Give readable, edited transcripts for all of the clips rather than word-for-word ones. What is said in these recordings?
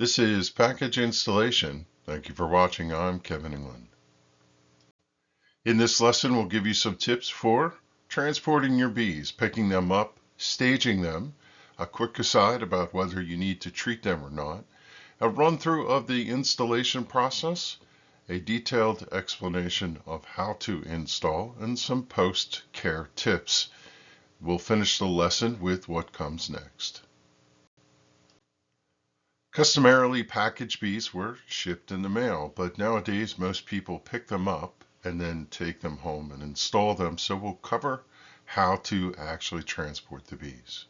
This is package installation. Thank you for watching. I'm Kevin England. In this lesson, we'll give you some tips for transporting your bees, picking them up, staging them, a quick aside about whether you need to treat them or not, a run through of the installation process, a detailed explanation of how to install, and some post-care tips. We'll finish the lesson with what comes next. Customarily, package bees were shipped in the mail, but nowadays most people pick them up and then take them home and install them, so we'll cover how to actually transport the bees.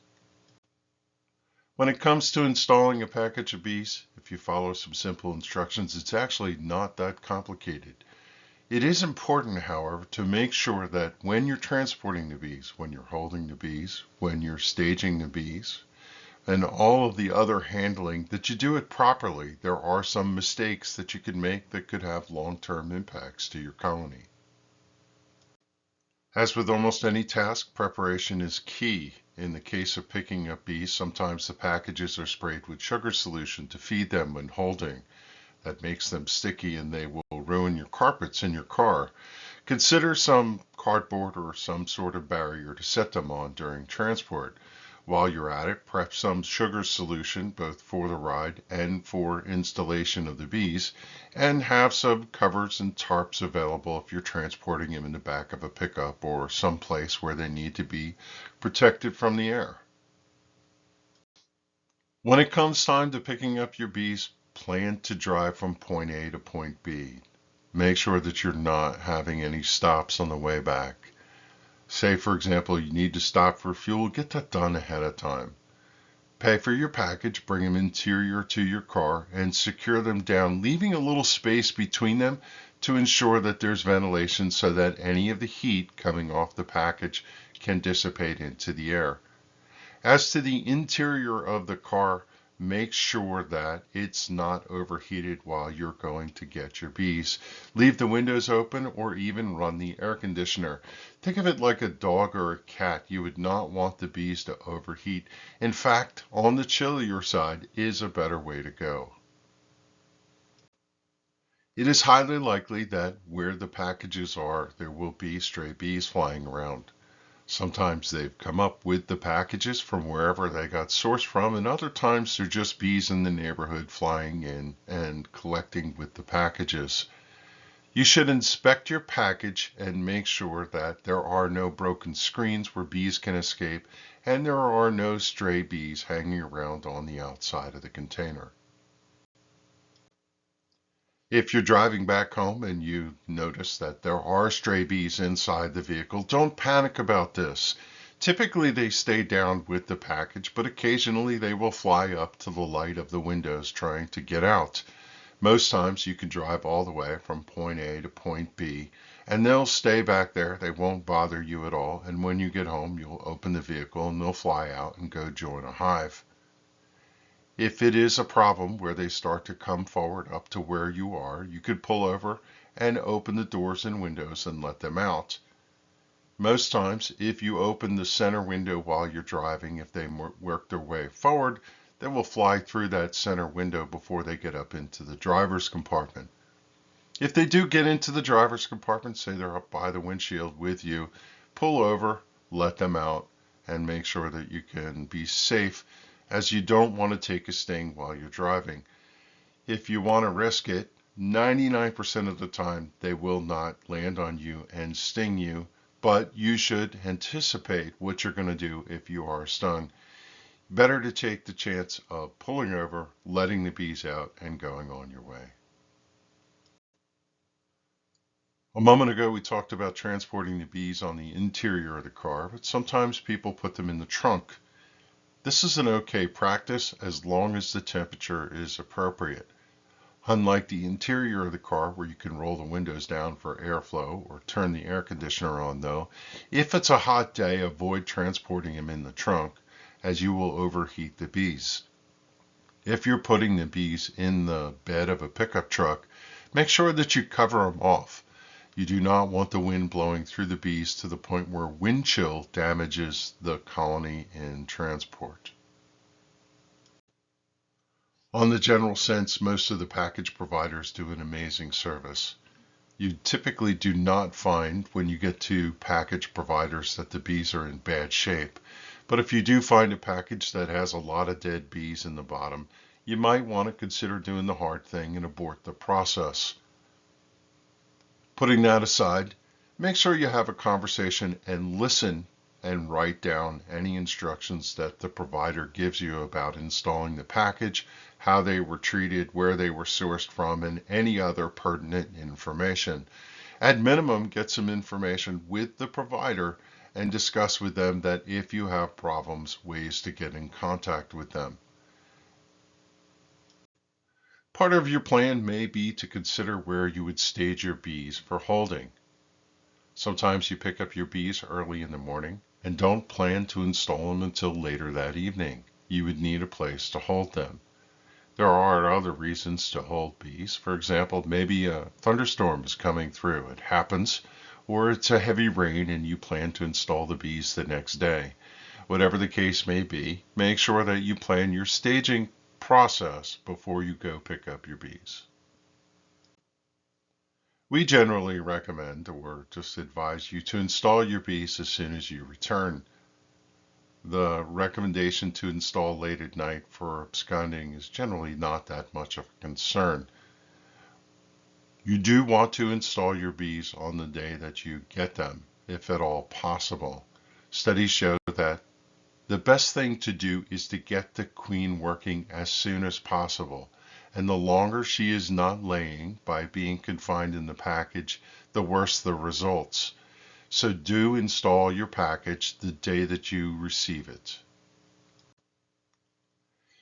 When it comes to installing a package of bees, if you follow some simple instructions, it's actually not that complicated. It is important, however, to make sure that when you're transporting the bees, when you're holding the bees, when you're staging the bees, and all of the other handling, that you do it properly. There are some mistakes that you could make that could have long-term impacts to your colony. As with almost any task, preparation is key. In the case of picking up bees, sometimes the packages are sprayed with sugar solution to feed them when holding. That makes them sticky and they will ruin your carpets in your car. Consider some cardboard or some sort of barrier to set them on during transport. While you're at it, prep some sugar solution both for the ride and for installation of the bees, and have some covers and tarps available if you're transporting them in the back of a pickup or someplace where they need to be protected from the air. When it comes time to picking up your bees, plan to drive from point A to point B. Make sure that you're not having any stops on the way back. Say, for example, you need to stop for fuel, get that done ahead of time. Pay for your package, bring them interior to your car, and secure them down, leaving a little space between them to ensure that there's ventilation so that any of the heat coming off the package can dissipate into the air. As to the interior of the car, make sure that it's not overheated while you're going to get your bees. Leave the windows open or even run the air conditioner. Think of it like a dog or a cat. You would not want the bees to overheat. In fact, on the chillier side is a better way to go. It is highly likely that where the packages are, there will be stray bees flying around. Sometimes they've come up with the packages from wherever they got sourced from, and other times they're just bees in the neighborhood flying in and collecting with the packages. You should inspect your package and make sure that there are no broken screens where bees can escape, and there are no stray bees hanging around on the outside of the container. If you're driving back home and you notice that there are stray bees inside the vehicle, don't panic about this. Typically they stay down with the package, but occasionally they will fly up to the light of the windows trying to get out. Most times you can drive all the way from point A to point B, and they'll stay back there. They won't bother you at all, and when you get home, you'll open the vehicle and they'll fly out and go join a hive. If it is a problem where they start to come forward up to where you are, you could pull over and open the doors and windows and let them out. Most times, if you open the center window while you're driving, if they work their way forward, they will fly through that center window before they get up into the driver's compartment. If they do get into the driver's compartment, say they're up by the windshield with you, pull over, let them out, and make sure that you can be safe, as you don't want to take a sting while you're driving. If you want to risk it, 99% of the time they will not land on you and sting you, but you should anticipate what you're going to do if you are stung. Better to take the chance of pulling over, letting the bees out, and going on your way. A moment ago we talked about transporting the bees on the interior of the car, but sometimes people put them in the trunk. This is an okay practice as long as the temperature is appropriate. Unlike the interior of the car where you can roll the windows down for airflow or turn the air conditioner on though, if it's a hot day, avoid transporting them in the trunk as you will overheat the bees. If you're putting the bees in the bed of a pickup truck, make sure that you cover them off. You do not want the wind blowing through the bees to the point where wind chill damages the colony in transport. On the general sense, most of the package providers do an amazing service. You typically do not find when you get to package providers that the bees are in bad shape. But if you do find a package that has a lot of dead bees in the bottom, you might want to consider doing the hard thing and abort the process. Putting that aside, make sure you have a conversation and listen and write down any instructions that the provider gives you about installing the package, how they were treated, where they were sourced from, and any other pertinent information. At minimum, get some information with the provider and discuss with them that if you have problems, ways to get in contact with them. Part of your plan may be to consider where you would stage your bees for holding. Sometimes you pick up your bees early in the morning and don't plan to install them until later that evening. You would need a place to hold them. There are other reasons to hold bees. For example, maybe a thunderstorm is coming through. It happens, or it's a heavy rain and you plan to install the bees the next day. Whatever the case may be, make sure that you plan your staging process before you go pick up your bees. We generally recommend or just advise you to install your bees as soon as you return. The recommendation to install late at night for absconding is generally not that much of a concern. You do want to install your bees on the day that you get them, if at all possible. Studies show that the best thing to do is to get the queen working as soon as possible. And the longer she is not laying by being confined in the package, the worse the results. So do install your package the day that you receive it.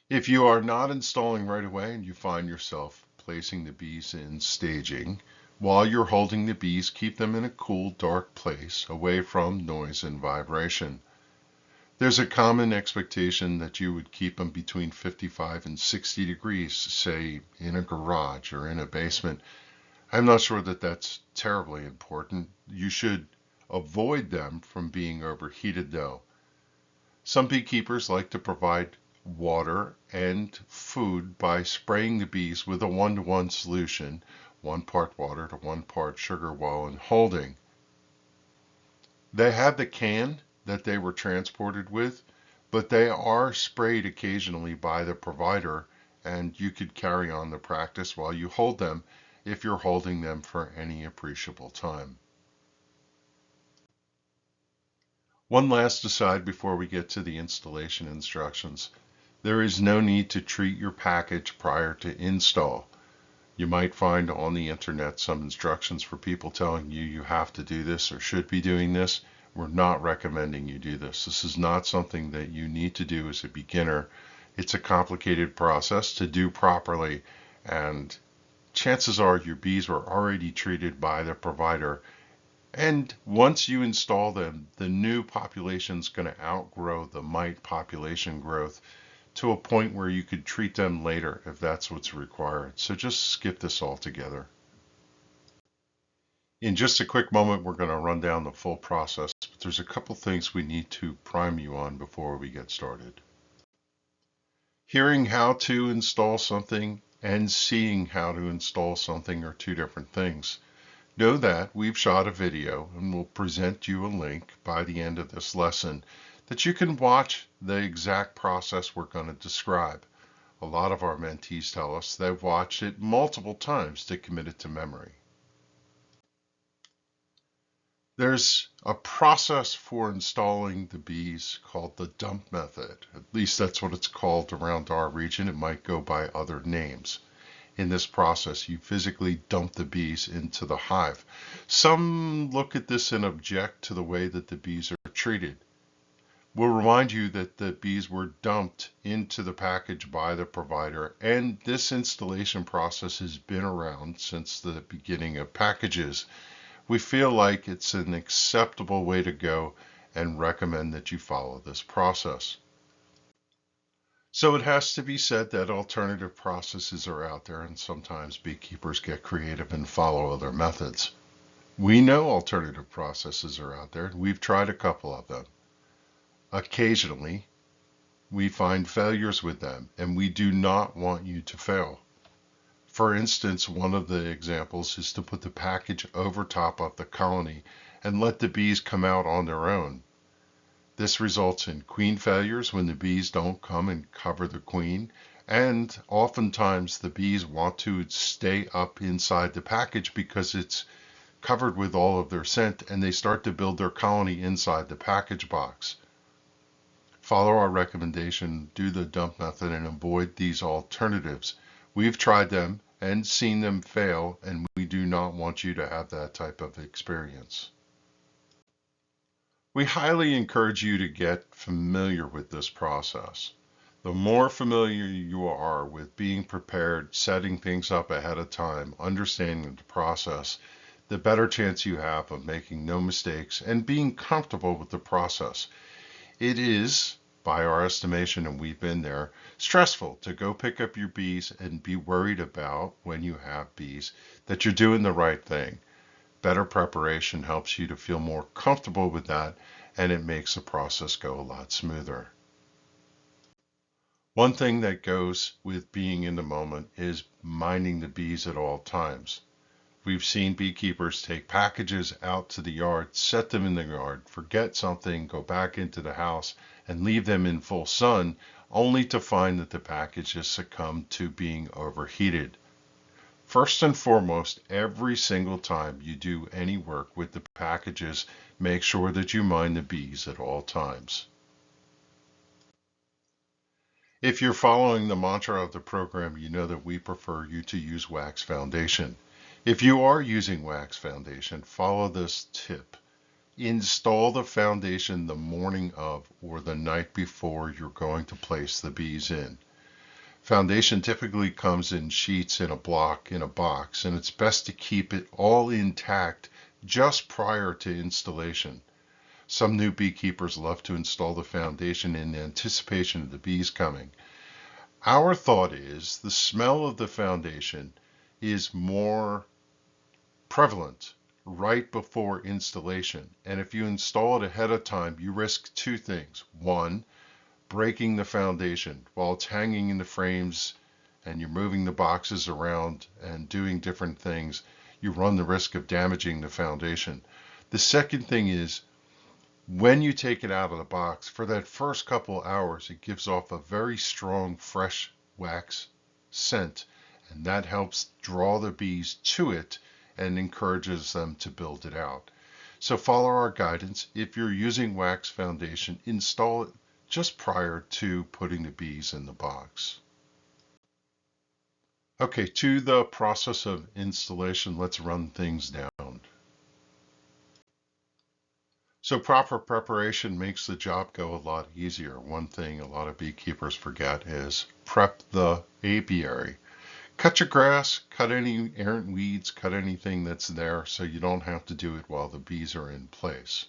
If you are not installing right away and you find yourself placing the bees in staging, while you're holding the bees, keep them in a cool, dark place away from noise and vibration. There's a common expectation that you would keep them between 55 and 60 degrees, say in a garage or in a basement. I'm not sure that that's terribly important. You should avoid them from being overheated though. Some beekeepers like to provide water and food by spraying the bees with a 1-to-1 solution, 1 part water to 1 part sugar while in holding. They have the can that they were transported with, but they are sprayed occasionally by the provider, and you could carry on the practice while you hold them if you're holding them for any appreciable time. One last aside before we get to the installation instructions. There is no need to treat your package prior to install. You might find on the internet some instructions for people telling you you have to do this or should be doing this. We're not recommending you do this. This is not something that you need to do as a beginner. It's a complicated process to do properly, and chances are your bees were already treated by the provider. And once you install them, the new population is going to outgrow the mite population growth to a point where you could treat them later if that's what's required. So just skip this altogether. In just a quick moment, we're going to run down the full process, but there's a couple things we need to prime you on before we get started. Hearing how to install something and seeing how to install something are two different things. Know that we've shot a video and we'll present you a link by the end of this lesson that you can watch the exact process we're going to describe. A lot of our mentees tell us they've watched it multiple times to commit it to memory. There's a process for installing the bees called the dump method. At least that's what it's called around our region. It might go by other names. In this process, you physically dump the bees into the hive. Some look at this and object to the way that the bees are treated. We'll remind you that the bees were dumped into the package by the provider, and this installation process has been around since the beginning of packages. We feel like it's an acceptable way to go and recommend that you follow this process. So it has to be said that alternative processes are out there, and sometimes beekeepers get creative and follow other methods. We know alternative processes are out there, and we've tried a couple of them. Occasionally, we find failures with them, and we do not want you to fail. For instance, one of the examples is to put the package over top of the colony and let the bees come out on their own. This results in queen failures when the bees don't come and cover the queen, and oftentimes the bees want to stay up inside the package because it's covered with all of their scent, and they start to build their colony inside the package box. Follow our recommendation, do the dump method, and avoid these alternatives. We've tried them and seen them fail, and we do not want you to have that type of experience. We highly encourage you to get familiar with this process. The more familiar you are with being prepared, setting things up ahead of time, understanding the process, the better chance you have of making no mistakes and being comfortable with the process. It is, by our estimation, and we've been there, stressful to go pick up your bees and be worried about, when you have bees, that you're doing the right thing. Better preparation helps you to feel more comfortable with that, and it makes the process go a lot smoother. One thing that goes with being in the moment is minding the bees at all times. We've seen beekeepers take packages out to the yard, set them in the yard, forget something, go back into the house, and leave them in full sun, only to find that the package has succumbed to being overheated. First and foremost, every single time you do any work with the packages, make sure that you mind the bees at all times. If you're following the mantra of the program, you know that we prefer you to use wax foundation. If you are using wax foundation, follow this tip. Install the foundation the morning of or the night before you're going to place the bees in. Foundation typically comes in sheets in a block in a box, and it's best to keep it all intact just prior to installation. Some new beekeepers love to install the foundation in anticipation of the bees coming. Our thought is the smell of the foundation is more prevalent right before installation, and if you install it ahead of time, you risk two things. One, breaking the foundation while it's hanging in the frames and you're moving the boxes around and doing different things, you run the risk of damaging the foundation. The second thing is, when you take it out of the box, for that first couple hours, it gives off a very strong, fresh wax scent, and that helps draw the bees to it and encourages them to build it out. So follow our guidance. If you're using wax foundation, install it just prior to putting the bees in the box. Okay, to the process of installation, let's run things down. So proper preparation makes the job go a lot easier. One thing a lot of beekeepers forget is prep the apiary. Cut your grass, cut any errant weeds, cut anything that's there so you don't have to do it while the bees are in place.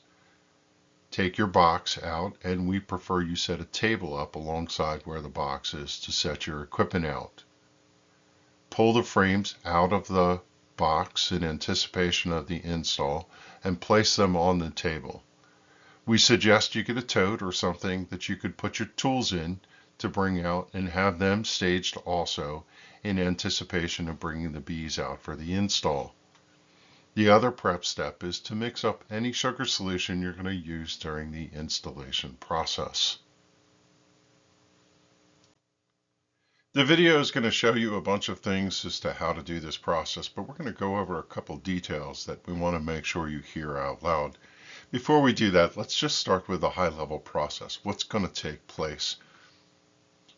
Take your box out, and we prefer you set a table up alongside where the box is to set your equipment out. Pull the frames out of the box in anticipation of the install and place them on the table. We suggest you get a tote or something that you could put your tools in to bring out and have them staged also in anticipation of bringing the bees out for the install. The other prep step is to mix up any sugar solution you're going to use during the installation process. The video is going to show you a bunch of things as to how to do this process, but we're going to go over a couple details that we want to make sure you hear out loud. Before we do that, let's just start with a high-level process. What's going to take place?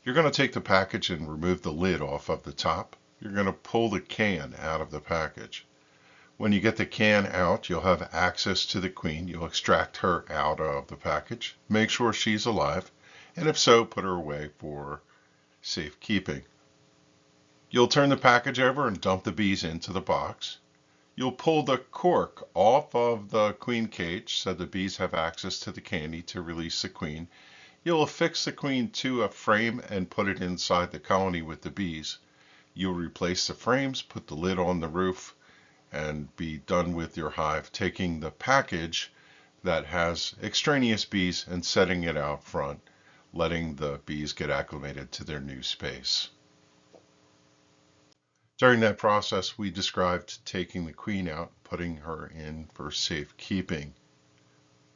You're going to take the package and remove the lid off of the top. You're going to pull the can out of the package. When you get the can out, you'll have access to the queen. You'll extract her out of the package, make sure she's alive, and if so, put her away for safekeeping. You'll turn the package over and dump the bees into the box. You'll pull the cork off of the queen cage so the bees have access to the candy to release the queen. You'll affix the queen to a frame and put it inside the colony with the bees. You'll replace the frames, put the lid on the roof, and be done with your hive, taking the package that has extraneous bees and setting it out front. letting the bees get acclimated to their new space. During that process, we described taking the queen out, putting her in for safekeeping.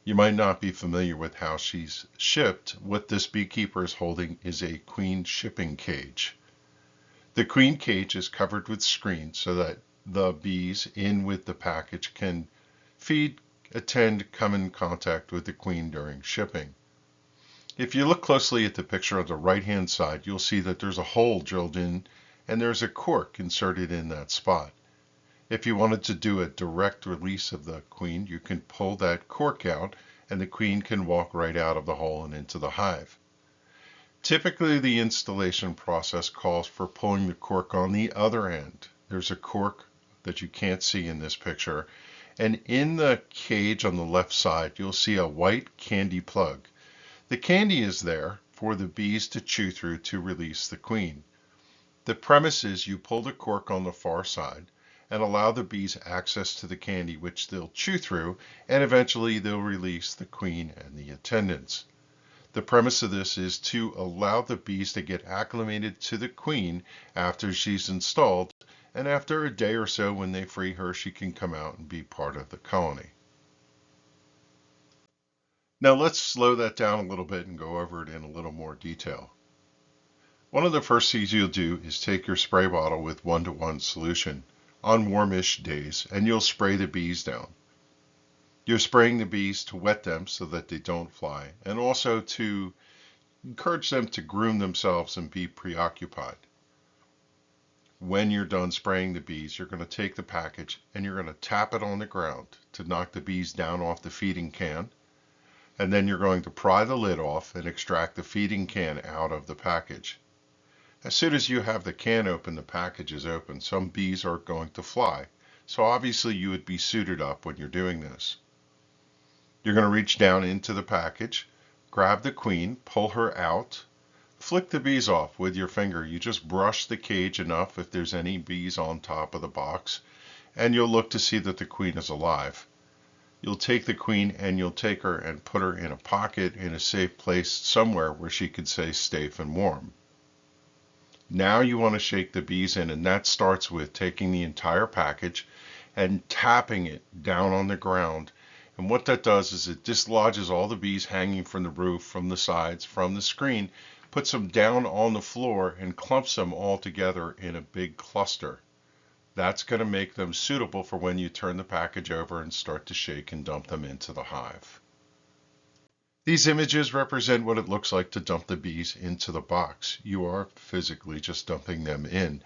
You might not be familiar with how she's shipped. What this beekeeper is holding is a queen shipping cage. The queen cage is covered with screens so that the bees in with the package can feed, attend, come in contact with the queen during shipping. If you look closely at the picture on the right-hand side, you'll see that there's a hole drilled in and there's a cork inserted in that spot. If you wanted to do a direct release of the queen, you can pull that cork out and the queen can walk right out of the hole and into the hive. Typically, the installation process calls for pulling the cork on the other end. There's a cork that you can't see in this picture, and in the cage on the left side, you'll see a white candy plug. The candy is there for the bees to chew through to release the queen. The premise is you pull the cork on the far side and allow the bees access to the candy, which they'll chew through, and eventually they'll release the queen and the attendants. The premise of this is to allow the bees to get acclimated to the queen after she's installed, and after a day or so when they free her, she can come out and be part of the colony. Now let's slow that down a little bit and go over it in a little more detail. One of the first things you'll do is take your spray bottle with 1-to-1 solution on warmish days, and you'll spray the bees down. You're spraying the bees to wet them so that they don't fly, and also to encourage them to groom themselves and be preoccupied. When you're done spraying the bees, you're going to take the package and you're going to tap it on the ground to knock the bees down off the feeding can, and then you're going to pry the lid off and extract the feeding can out of the package. As soon as you have the can open, the package is open. Some bees are going to fly, so obviously you would be suited up when you're doing this. You're going to reach down into the package, grab the queen, pull her out, flick the bees off with your finger. You just brush the cage enough if there's any bees on top of the box, and you'll look to see that the queen is alive. You'll take the queen and you'll take her and put her in a pocket in a safe place somewhere where she can stay safe and warm. Now you want to shake the bees in, and that starts with taking the entire package and tapping it down on the ground. And what that does is it dislodges all the bees hanging from the roof, from the sides, from the screen, puts them down on the floor and clumps them all together in a big cluster. That's going to make them suitable for when you turn the package over and start to shake and dump them into the hive. These images represent what it looks like to dump the bees into the box. You are physically just dumping them in.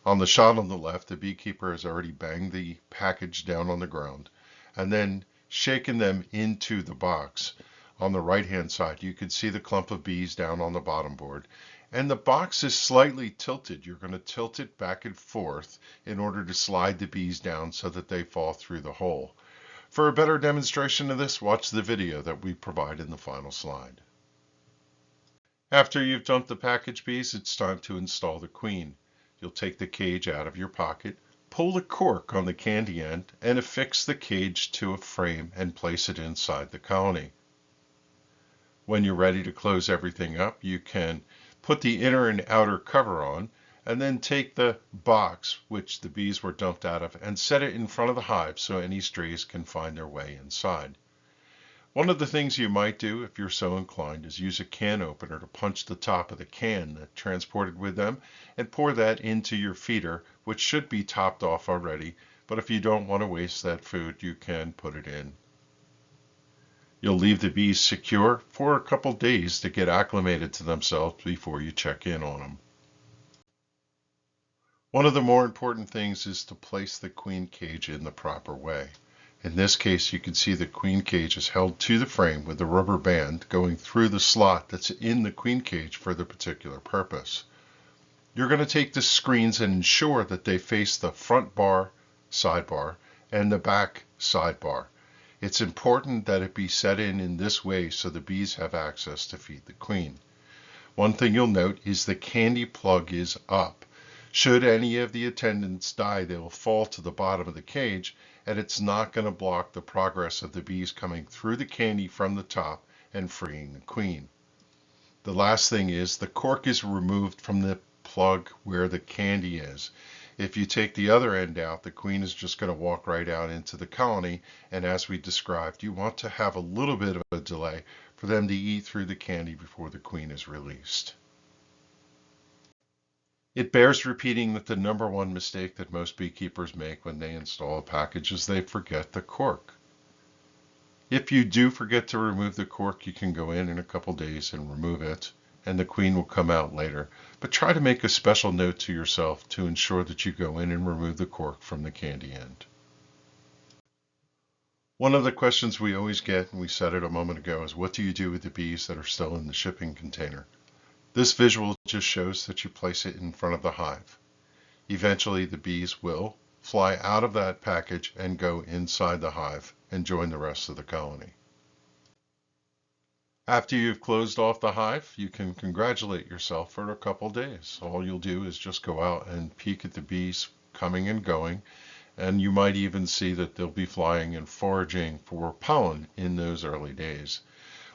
On the shot on the left, the beekeeper has already banged the package down on the ground and then shaken them into the box. On the right-hand side, you can see the clump of bees down on the bottom board, and the box is slightly tilted. You're going to tilt it back and forth in order to slide the bees down so that they fall through the hole. For a better demonstration of this, watch the video that we provide in the final slide. After you've dumped the package bees, it's time to install the queen. You'll take the cage out of your pocket, pull the cork on the candy end, and affix the cage to a frame and place it inside the colony. When you're ready to close everything up, you can put the inner and outer cover on, and then take the box, which the bees were dumped out of, and set it in front of the hive so any strays can find their way inside. One of the things you might do, if you're so inclined, is use a can opener to punch the top of the can that transported with them and pour that into your feeder, which should be topped off already, but if you don't want to waste that food, you can put it in. You'll leave the bees secure for a couple days to get acclimated to themselves before you check in on them. One of the more important things is to place the queen cage in the proper way. In this case, you can see the queen cage is held to the frame with a rubber band going through the slot that's in the queen cage for the particular purpose. You're going to take the screens and ensure that they face the front bar, sidebar, and the back sidebar. It's important that it be set in this way so the bees have access to feed the queen. One thing you'll note is the candy plug is up. Should any of the attendants die, they will fall to the bottom of the cage, and it's not going to block the progress of the bees coming through the candy from the top and freeing the queen. The last thing is the cork is removed from the plug where the candy is. If you take the other end out, the queen is just going to walk right out into the colony, and as we described, you want to have a little bit of a delay for them to eat through the candy before the queen is released. It bears repeating that the number one mistake that most beekeepers make when they install a package is they forget the cork. If you do forget to remove the cork, you can go in a couple days and remove it, and the queen will come out later. But try to make a special note to yourself to ensure that you go in and remove the cork from the candy end. One of the questions we always get, and we said it a moment ago, is what do you do with the bees that are still in the shipping container? This visual just shows that you place it in front of the hive. Eventually the bees will fly out of that package and go inside the hive and join the rest of the colony. After you've closed off the hive, you can congratulate yourself for a couple days. All you'll do is just go out and peek at the bees coming and going, and you might even see that they'll be flying and foraging for pollen in those early days.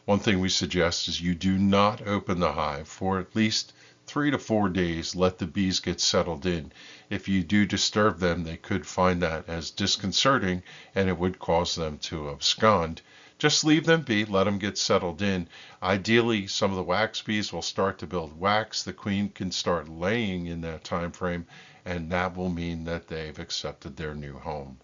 One thing we suggest is you do not open the hive for at least 3 to 4 days. Let the bees get settled in. If you do disturb them, they could find that as disconcerting and it would cause them to abscond. Just leave them be, let them get settled in. Ideally, some of the wax bees will start to build wax. The queen can start laying in that time frame, and that will mean that they've accepted their new home.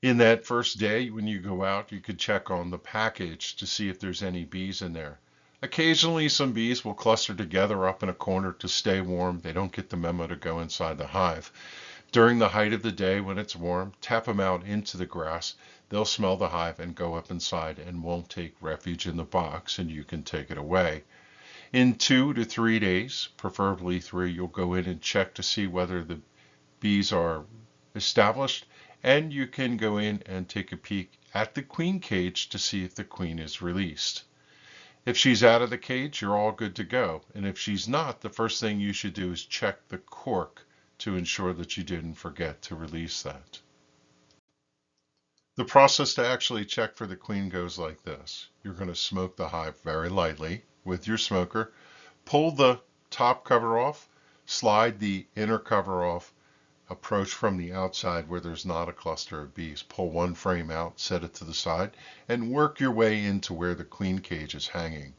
In that first day, when you go out, you could check on the package to see if there's any bees in there. Occasionally, some bees will cluster together up in a corner to stay warm. They don't get the memo to go inside the hive. During the height of the day when it's warm, tap them out into the grass. They'll smell the hive and go up inside and won't take refuge in the box, and you can take it away. In 2 to 3 days, preferably 3, you'll go in and check to see whether the bees are established, and you can go in and take a peek at the queen cage to see if the queen is released. If she's out of the cage, you're all good to go. And if she's not, the first thing you should do is check the cork to ensure that you didn't forget to release that. The process to actually check for the queen goes like this. You're going to smoke the hive very lightly with your smoker, pull the top cover off, slide the inner cover off, approach from the outside where there's not a cluster of bees. Pull one frame out, set it to the side, and work your way into where the queen cage is hanging.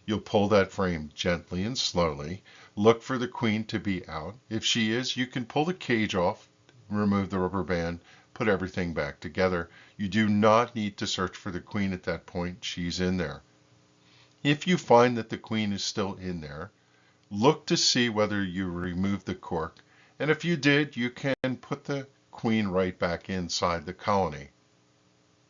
You'll pull that frame gently and slowly. Look for the queen to be out. If she is, you can pull the cage off, remove the rubber band, put everything back together. You do not need to search for the queen at that point. She's in there. If you find that the queen is still in there, look to see whether you removed the cork. And if you did, you can put the queen right back inside the colony.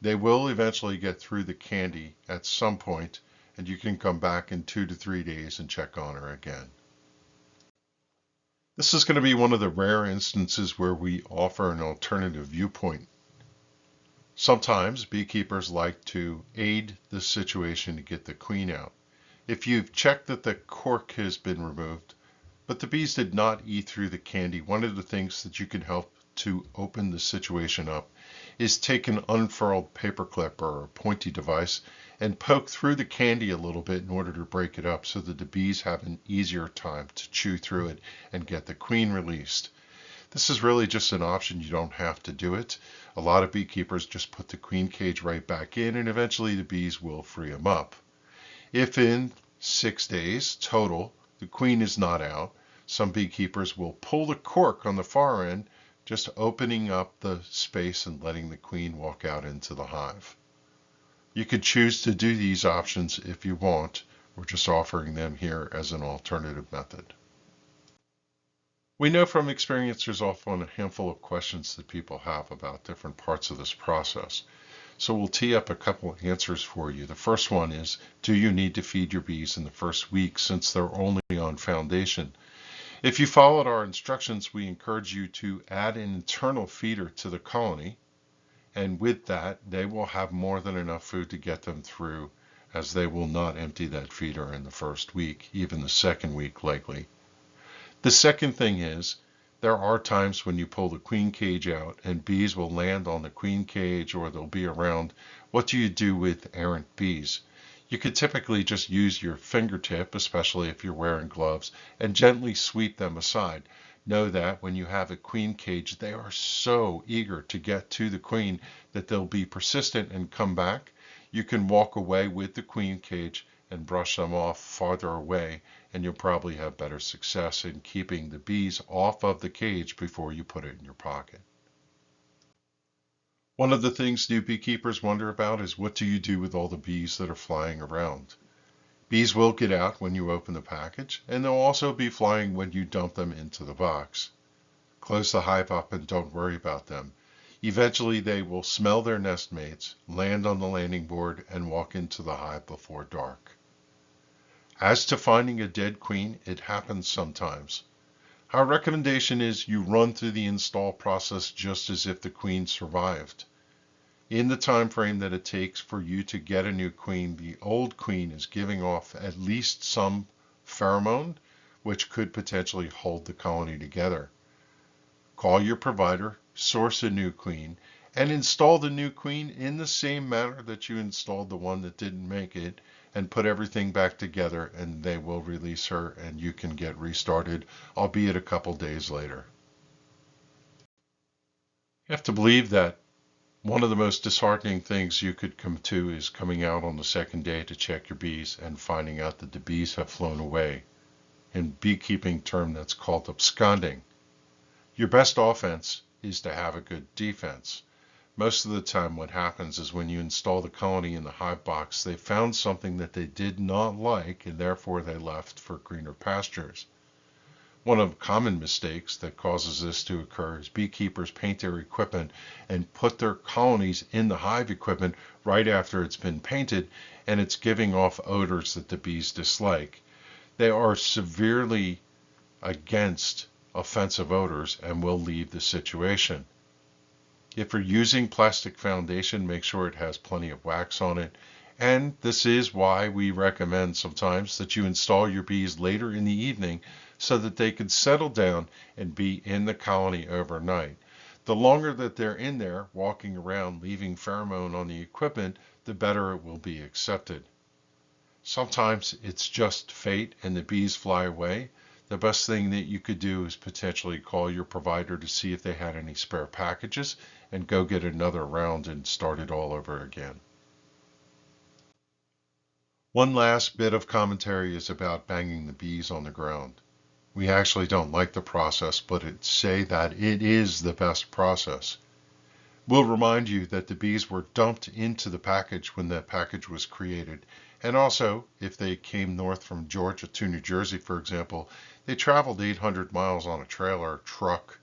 They will eventually get through the candy at some point, and you can come back in 2 to 3 days and check on her again. This is going to be one of the rare instances where we offer an alternative viewpoint. Sometimes beekeepers like to aid the situation to get the queen out. If you've checked that the cork has been removed, but the bees did not eat through the candy, one of the things that you can help to open the situation up is take an unfurled paperclip or a pointy device and poke through the candy a little bit in order to break it up so that the bees have an easier time to chew through it and get the queen released. This is really just an option. You don't have to do it. A lot of beekeepers just put the queen cage right back in, and eventually the bees will free them up. If in 6 days total the queen is not out, some beekeepers will pull the cork on the far end, just opening up the space and letting the queen walk out into the hive. You could choose to do these options if you want. We're just offering them here as an alternative method. We know from experience there's often a handful of questions that people have about different parts of this process. So we'll tee up a couple of answers for you. The first one is, do you need to feed your bees in the first week since they're only on foundation? If you followed our instructions, we encourage you to add an internal feeder to the colony, and with that, they will have more than enough food to get them through, as they will not empty that feeder in the first week, even the second week likely. The second thing is, there are times when you pull the queen cage out and bees will land on the queen cage or they'll be around. What do you do with errant bees? You could typically just use your fingertip, especially if you're wearing gloves, and gently sweep them aside. Know that when you have a queen cage, they are so eager to get to the queen that they'll be persistent and come back. You can walk away with the queen cage and brush them off farther away, and you'll probably have better success in keeping the bees off of the cage before you put it in your pocket. One of the things new beekeepers wonder about is what do you do with all the bees that are flying around? Bees will get out when you open the package, and they'll also be flying when you dump them into the box. Close the hive up and don't worry about them. Eventually they will smell their nest mates, land on the landing board, and walk into the hive before dark. As to finding a dead queen, it happens sometimes. Our recommendation is you run through the install process just as if the queen survived. In the time frame that it takes for you to get a new queen, the old queen is giving off at least some pheromone, which could potentially hold the colony together. Call your provider, source a new queen, and install the new queen in the same manner that you installed the one that didn't make it, and put everything back together, and they will release her and you can get restarted, albeit a couple days later. You have to believe that one of the most disheartening things you could come to is coming out on the second day to check your bees and finding out that the bees have flown away. In beekeeping term, that's called absconding. Your best offense is to have a good defense. Most of the time what happens is when you install the colony in the hive box, they found something that they did not like and therefore they left for greener pastures. One of the common mistakes that causes this to occur is beekeepers paint their equipment and put their colonies in the hive equipment right after it's been painted and it's giving off odors that the bees dislike. They are severely against offensive odors and will leave the situation. If you're using plastic foundation, make sure it has plenty of wax on it. And this is why we recommend sometimes that you install your bees later in the evening so that they can settle down and be in the colony overnight. The longer that they're in there, walking around, leaving pheromone on the equipment, the better it will be accepted. Sometimes it's just fate and the bees fly away. The best thing that you could do is potentially call your provider to see if they had any spare packages and go get another round and start it all over again. One last bit of commentary is about banging the bees on the ground. We actually don't like the process, but say that it is the best process. We'll remind you that the bees were dumped into the package when that package was created. And also, if they came north from Georgia to New Jersey, for example, they traveled 800 miles on a trailer truck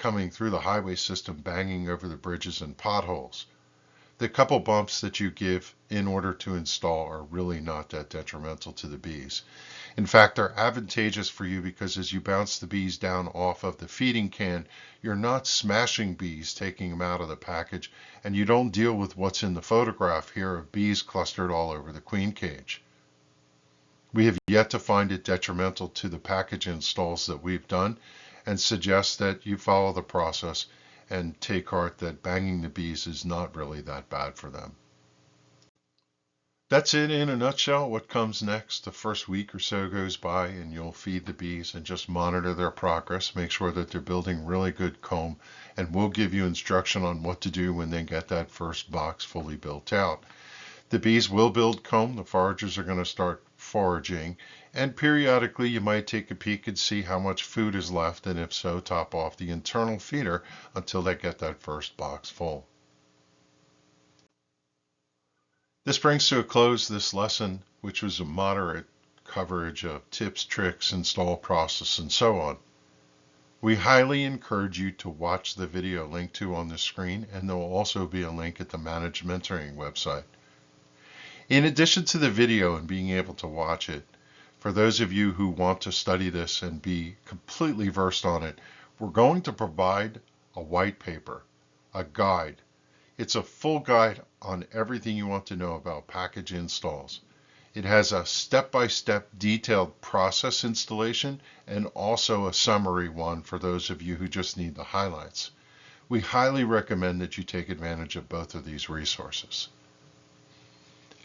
coming through the highway system, banging over the bridges and potholes. The couple bumps that you give in order to install are really not that detrimental to the bees. In fact, they're advantageous for you because as you bounce the bees down off of the feeding can, you're not smashing bees, taking them out of the package, and you don't deal with what's in the photograph here of bees clustered all over the queen cage. We have yet to find it detrimental to the package installs that we've done and suggest that you follow the process and take heart that banging the bees is not really that bad for them. That's it in a nutshell. What comes next? The first week or so goes by and you'll feed the bees and just monitor their progress. Make sure that they're building really good comb, and we'll give you instruction on what to do when they get that first box fully built out. The bees will build comb. The foragers are going to start foraging, and periodically you might take a peek and see how much food is left, and if so, top off the internal feeder until they get that first box full. This brings to a close this lesson, which was a moderate coverage of tips, tricks, install process, and so on. We highly encourage you to watch the video linked to on the screen, and there will also be a link at the Managed Mentoring website. In addition to the video and being able to watch it, for those of you who want to study this and be completely versed on it, we're going to provide a white paper, a guide. It's a full guide on everything you want to know about package installs. It has a step-by-step detailed process installation and also a summary one for those of you who just need the highlights. We highly recommend that you take advantage of both of these resources.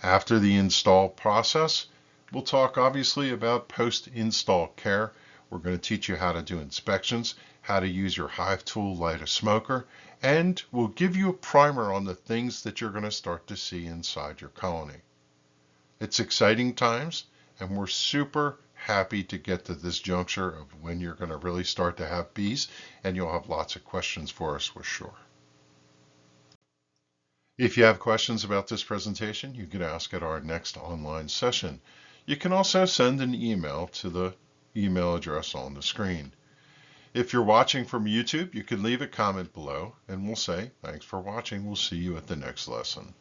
After the install process, we'll talk obviously about post-install care. We're going to teach you how to do inspections, how to use your hive tool, light a smoker, and we'll give you a primer on the things that you're going to start to see inside your colony. It's exciting times, and we're super happy to get to this juncture of when you're going to really start to have bees, and you'll have lots of questions for us, we're sure. If you have questions about this presentation, you can ask at our next online session. You can also send an email to the email address on the screen. If you're watching from YouTube, you can leave a comment below, and we'll say, thanks for watching. We'll see you at the next lesson.